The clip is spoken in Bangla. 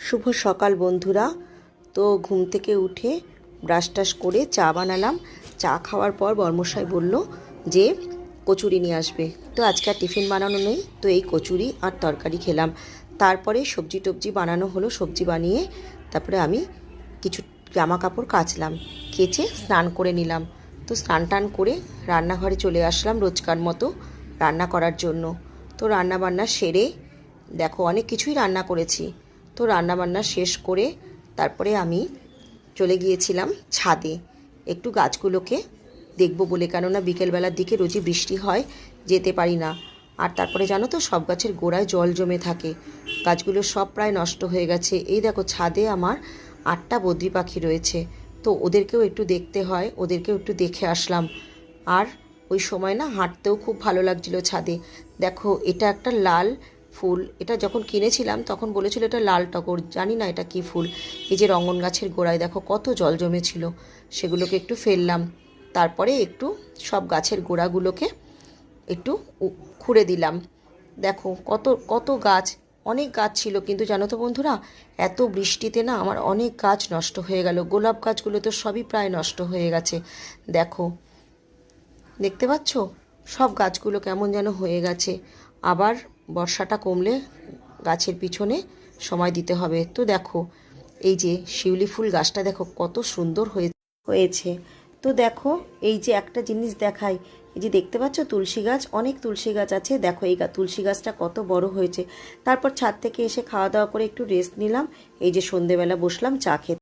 শুভ সকাল বন্ধুরা। তো ঘুম থেকে উঠে ব্রাশ টাশ করে চা বানালাম। চা খাওয়ার পর বর্মশাই বলল যে কচুরি নিয়ে আসবে। তো আজকে আর টিফিন বানানো নেই, তো এই কচুরি আর তরকারি খেলাম। তারপরে সবজি টবজি বানানো হলো, সবজি বানিয়ে তারপরে আমি কিছু জামা কাপড় কাচলাম, কেচে স্নান করে নিলাম। তো স্নান টান করে রান্নাঘরে চলে আসলাম রোজকার মতো রান্না করার জন্য। তো রান্না বান্না সেরে দেখো অনেক কিছুই রান্না করেছি। তো রান্নাবান্না শেষ করে তারপরে আমি চলে গিয়েছিলাম ছাদে একটু গাছগুলোকে দেখবো বলে, কেননা বিকেলবেলার দিকে রোজই বৃষ্টি হয়, যেতে পারি না। আর তারপরে জানো তো সব গাছের গোড়ায় জল জমে থাকে, গাছগুলো সব প্রায় নষ্ট হয়ে গেছে। এই দেখো ছাদে আমার 8টা বদ্রি পাখি রয়েছে, তো ওদেরকেও একটু দেখতে হয়, ওদেরকেও একটু দেখে আসলাম। আর ওই সময় না হাঁটতেও খুব ভালো লাগছিল ছাদে। দেখো এটা একটা লাল ফুল, এটা যখন কিনেছিলাম তখন বলেছিল এটা লাল টগর, জানি না এটা কি ফুল। এই যে রঙ্গন গাছের গোড়ায় দেখো কত জল জমেছিল, সেগুলোকে একটু ফেললাম। তারপরে একটু সব গাছের গোড়াগুলোকে একটু খুঁড়ে দিলাম। দেখো কত কত গাছ, অনেক গাছ ছিল, কিন্তু জানো তো বন্ধুরা, এত বৃষ্টিতে না আমার অনেক গাছ নষ্ট হয়ে গেল। গোলাপ গাছগুলো তো সবই প্রায় নষ্ট হয়ে গেছে। দেখো দেখতে পাচ্ছ সব গাছগুলো কেমন যেন হয়ে গেছে। আবার বর্ষাটা কমলে গাছের পিছনে সময় দিতে হবে। তো দেখো এই যে শিউলি ফুল গাছটা দেখো কত সুন্দর হয়েছে। তো দেখো এই যে একটা জিনিস দেখাই, এই যে দেখতে পাচ্ছ তুলসী গাছ, অনেক তুলসী গাছ আছে। দেখো এই তুলসী গাছটা কত বড় হয়েছে। তারপর ছাদ থেকে এসে খাওয়া দাওয়া করে একটু রেস্ট নিলাম। এই যে সন্ধেবেলা বসলাম চা খেতে।